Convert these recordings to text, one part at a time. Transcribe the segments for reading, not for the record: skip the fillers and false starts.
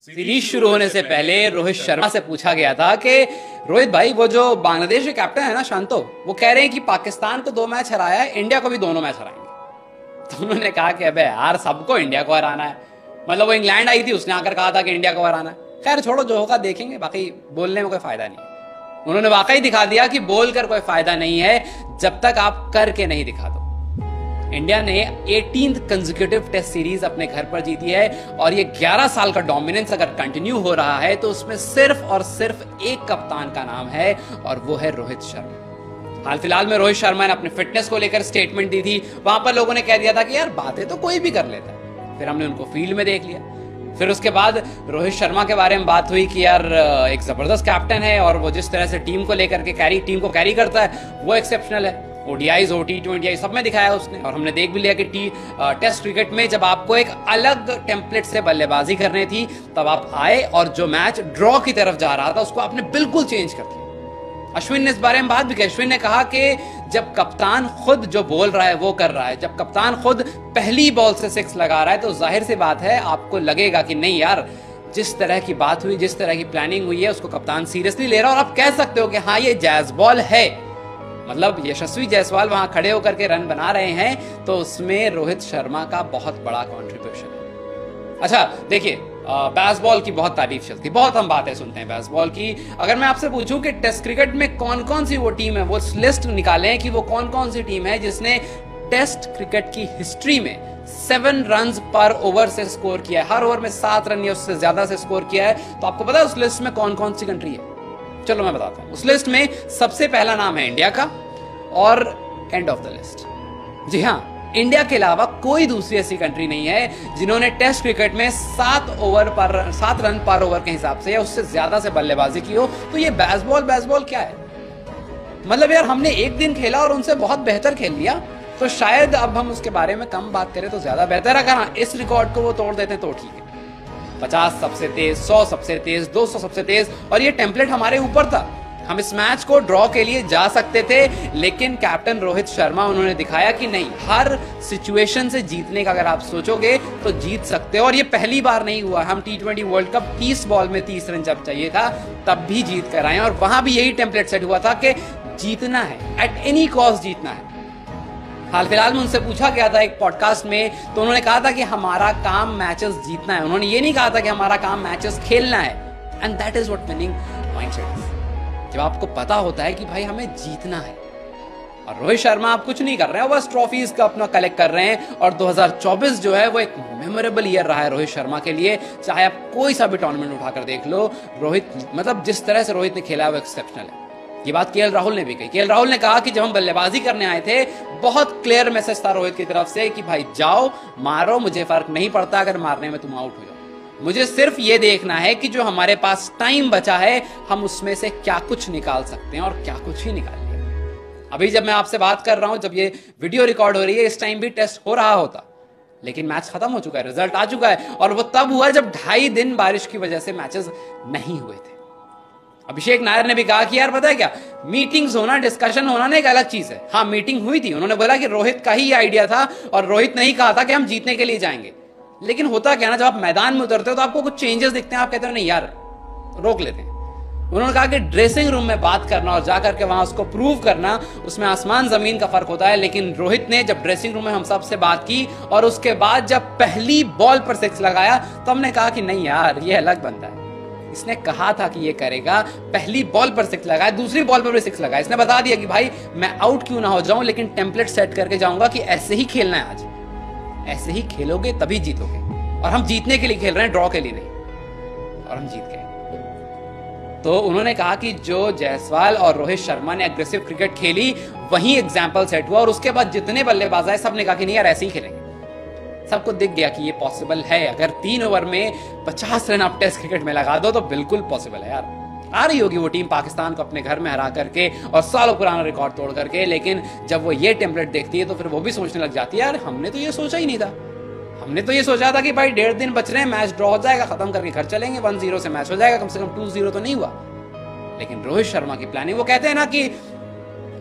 Series शुरू होने से पहले रोहित शर्मा से पूछा गया था कि रोहित भाई, वो जो बांग्लादेश के कैप्टन है ना शांतो, वो कह रहे हैं कि पाकिस्तान को 2 मैच हराया है, इंडिया को भी दोनों मैच हराएंगे। तो उन्होंने कहा कि अबे यार, सबको इंडिया को हराना है। मतलब वो इंग्लैंड आई थी, उसने आकर कहा था कि इंडिया को हराना है। खैर छोड़ो, जो होगा देखेंगे, बाकी बोलने में कोई फायदा नहीं है। उन्होंने वाकई दिखा दिया कि बोलकर कोई फायदा नहीं है जब तक आप करके नहीं दिखा दो। इंडिया ने 18th कंसेक्यूटिव टेस्ट सीरीज अपने घर पर जीती है और ये 11 साल का डोमिनेंस अगर कंटिन्यू हो रहा है तो उसमें सिर्फ और सिर्फ एक कप्तान का नाम है और वो है रोहित शर्मा। हाल फिलहाल में रोहित शर्मा ने अपने फिटनेस को लेकर स्टेटमेंट दी थी। वहां पर लोगों ने कह दिया था कि यार, बातें तो कोई भी कर लेता है। फिर हमने उनको फील्ड में देख लिया। फिर उसके बाद रोहित शर्मा के बारे में बात हुई कि यार, एक जबरदस्त कैप्टन है और वो जिस तरह से टीम को लेकर के टीम को कैरी करता है वो एक्सेप्शनल है। ओडीआईज, T20 सब में दिखाया उसने। और हमने देख भी लिया कि टेस्ट क्रिकेट में जब आपको एक अलग टेम्पलेट से बल्लेबाजी करनी थी, तब आप आए और जो मैच ड्रॉ की तरफ जा रहा था उसको आपने बिल्कुल चेंज कर दिया। अश्विन ने इस बारे में बात भी की। अश्विन ने कहा कि जब कप्तान खुद जो बोल रहा है वो कर रहा है, जब कप्तान खुद पहली बॉल से 6 लगा रहा है, तो जाहिर सी बात है आपको लगेगा कि नहीं यार, जिस तरह की बात हुई, जिस तरह की प्लानिंग हुई है, उसको कप्तान सीरियसली ले रहा है। और आप कह सकते हो कि हाँ, ये जैज बॉल है। मतलब यशस्वी जायसवाल वहां खड़े होकर के रन बना रहे हैं, तो उसमें रोहित शर्मा का बहुत बड़ा कंट्रीब्यूशन है। अच्छा देखिए, बेसबॉल की बहुत तारीफ चलती, बहुत हम बातें सुनते हैं बेसबॉल की। अगर मैं आपसे पूछूं कि टेस्ट क्रिकेट में कौन कौन सी वो टीम है, वो लिस्ट निकालें कि वो कौन कौन सी टीम है जिसने टेस्ट क्रिकेट की हिस्ट्री में 7 रन पर ओवर से स्कोर किया है, हर ओवर में 7 रन या उससे ज्यादा से स्कोर किया है, तो आपको पता है उस लिस्ट में कौन कौन सी कंट्री है? चलो मैं बताता हूं। उस लिस्ट में सबसे पहला नाम है इंडिया का और एंड ऑफ द लिस्ट, जी हाँ, इंडिया के अलावा कोई दूसरी ऐसी कंट्री नहीं है जिन्होंने टेस्ट क्रिकेट में 7 रन पर ओवर के हिसाब से या उससे ज्यादा से बल्लेबाजी की हो। तो ये बेसबॉल क्या है? मतलब यार, हमने एक दिन खेला और उनसे बहुत बेहतर खेल लिया, तो शायद अब हम उसके बारे में कम बात करें तो ज्यादा बेहतर है। अगर इस रिकॉर्ड को वो तोड़ देते तो ठीक है। 50 सबसे तेज, 100 सबसे तेज, 200 सबसे तेज, और ये टेम्पलेट हमारे ऊपर था। हम इस मैच को ड्रॉ के लिए जा सकते थे, लेकिन कैप्टन रोहित शर्मा, उन्होंने दिखाया कि नहीं, हर सिचुएशन से जीतने का अगर आप सोचोगे तो जीत सकते हो। और ये पहली बार नहीं हुआ। हम T20 वर्ल्ड कप 30 बॉल में 30 रन जब चाहिए था तब भी जीत कर आए, और वहां भी यही टेम्पलेट सेट हुआ था कि जीतना है, एट एनी कॉस्ट जीतना है। हाल फिलहाल में उनसे पूछा गया था एक पॉडकास्ट में, तो उन्होंने कहा था कि हमारा काम मैचेस जीतना है। उन्होंने ये नहीं कहा था कि हमारा काम मैचेस खेलना है। And that is what winning mindset is. जब आपको पता होता है कि भाई हमें जीतना है। और रोहित शर्मा आप कुछ नहीं कर रहे हैं, बस ट्रॉफीज का अपना कलेक्ट कर रहे हैं। और 2024 जो है वो एक मेमोरेबल ईयर रहा है रोहित शर्मा के लिए। चाहे आप कोई सा भी टूर्नामेंट उठाकर देख लो, रोहित, मतलब जिस तरह से रोहित ने खेला है वो एक्सेप्शनल है। ये बात केएल राहुल ने भी कही। केएल राहुल ने कहा कि जब हम बल्लेबाजी करने आए थे, बहुत क्लियर मैसेज था रोहित की तरफ से कि भाई जाओ, मारो, मुझे फर्क नहीं पड़ता अगर मारने में तुम आउट हो जाओ। मुझे सिर्फ ये देखना है कि जो हमारे पास टाइम बचा है, हम उसमें से क्या कुछ निकाल सकते हैं, और क्या कुछ ही निकाल लिया। अभी जब मैं आपसे बात कर रहा हूं, जब ये वीडियो रिकॉर्ड हो रही है, इस टाइम भी टेस्ट हो रहा होता, लेकिन मैच खत्म हो चुका है, रिजल्ट आ चुका है। और वो तब हुआ जब 2.5 दिन बारिश की वजह से मैचेस नहीं हुए थे। अभिषेक नायर ने भी कहा कि यार पता है क्या, मीटिंग्स होना, डिस्कशन होना ना एक अलग चीज है। हाँ, मीटिंग हुई थी, उन्होंने बोला कि रोहित का ही आइडिया था और रोहित ने ही कहा था कि हम जीतने के लिए जाएंगे। लेकिन होता क्या ना, जब आप मैदान में उतरते हो तो आपको कुछ चेंजेस दिखते हैं, आप कहते हो नहीं यार, रोक लेते हैं। उन्होंने कहा कि ड्रेसिंग रूम में बात करना और जाकर के वहां उसको प्रूव करना, उसमें आसमान जमीन का फर्क होता है। लेकिन रोहित ने जब ड्रेसिंग रूम में हम सब से बात की और उसके बाद जब पहली बॉल पर 6 लगाया, तो हमने कहा कि नहीं यार, ये अलग बंदा है। इसने कहा था कि ये करेगा, पहली बॉल पर 6 लगाया, दूसरी बॉल पर भी 6 लगाया। इसने बता दिया कि भाई मैं आउट क्यों ना हो जाऊं, लेकिन टेम्पलेट सेट करके जाऊंगा कि ऐसे ही खेलना है आज, ऐसे ही खेलोगे तभी जीतोगे। और हम जीतने के लिए खेल रहे हैं, ड्रॉ के लिए नहीं, और हम जीत गए। तो उन्होंने कहा कि जो जायसवाल और रोहित शर्मा ने एग्रेसिव क्रिकेट खेली, वही एग्जाम्पल सेट हुआ। और उसके बाद जितने बल्लेबाज आए, सबने कहा कि नहीं यार, ऐसे ही खेलेंगे। सबको दिख गया कि ये पॉसिबल है। अगर 3 ओवर में 50 रन आप टेस्ट क्रिकेट में लगा दो तो बिल्कुल पॉसिबल है यार। आ रही होगी वो टीम पाकिस्तान को अपने घर में हरा करके और सालों पुराना रिकॉर्ड तोड़ करके, लेकिन जब वो ये टेम्पलेट देखती है तो फिर वो भी सोचने लग जाती है, यार हमने तो ये सोचा ही नहीं था। हमने तो ये सोचा था कि भाई 1.5 दिन बच रहे हैं, मैच ड्रॉ हो जाएगा, खत्म करके घर चलेंगे, 1-0 से मैच हो जाएगा, कम से कम 2-0 तो नहीं हुआ। लेकिन रोहित शर्मा की प्लानिंग, वो कहते हैं ना कि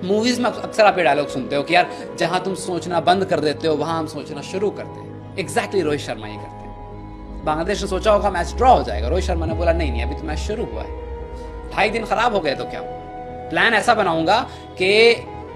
मूवीज में अक्सर आप ये डायलॉग सुनते हो कि यार जहां तुम सोचना बंद कर देते हो, वहां हम सोचना शुरू करते हैं। एग्जैक्टली रोहित शर्मा ये करते हैं। बांग्लादेश ने सोचा होगा मैच ड्रॉ हो जाएगा, रोहित शर्मा ने बोला नहीं अभी तो मैच शुरू हुआ है, 2.5 दिन खराब हो गए तो क्या हुआ, प्लान ऐसा बनाऊंगा कि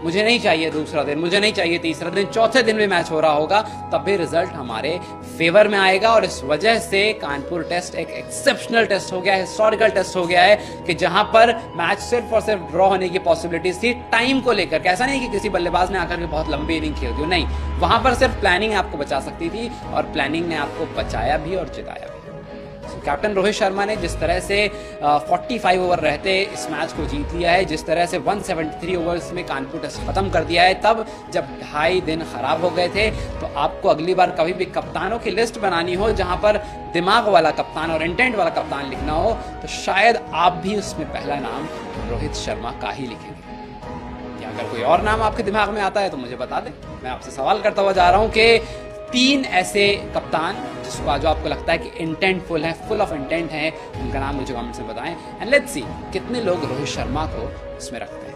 मुझे नहीं चाहिए दूसरा दिन, मुझे नहीं चाहिए तीसरा दिन, चौथे दिन भी मैच हो रहा होगा, तब भी रिजल्ट हमारे फेवर में आएगा। और इस वजह से कानपुर टेस्ट एक एक्सेप्शनल टेस्ट हो गया है, हिस्टोरिकल टेस्ट हो गया है कि जहां पर मैच सिर्फ और सिर्फ ड्रॉ होने की पॉसिबिलिटीज थी टाइम को लेकर। ऐसा नहीं कि किसी बल्लेबाज ने आकर के बहुत लंबी इनिंग खेल दी, नहीं, वहां पर सिर्फ प्लानिंग आपको बचा सकती थी और प्लानिंग ने आपको बचाया भी और जिताया भी। कैप्टन रोहित शर्मा ने जिस तरह से 45 ओवर रहते इस मैच को जीत लिया है, जिस तरह से 173 ओवर्स में कानपुर टेस्ट खत्म कर दिया है, तब जब 2.5 दिन खराब हो गए थे तो आपको अगली बार कभी भी कप्तानों की लिस्ट बनानी हो जहां पर दिमाग वाला कप्तान और इंटेंट वाला कप्तान लिखना हो, तो शायद आप भी उसमें पहला नाम रोहित शर्मा का ही लिखेंगे। या अगर कोई और नाम आपके दिमाग में आता है तो मुझे बता दें। मैं आपसे सवाल करता हुआ जा रहा हूं कि 3 ऐसे कप्तान जो आपको लगता है कि इंटेंटफुल है, फुल ऑफ इंटेंट है, उनका नाम मुझे कमेंट्स में बताएं। एंड लेट्स सी कितने लोग रोहित शर्मा को इसमें रखते हैं।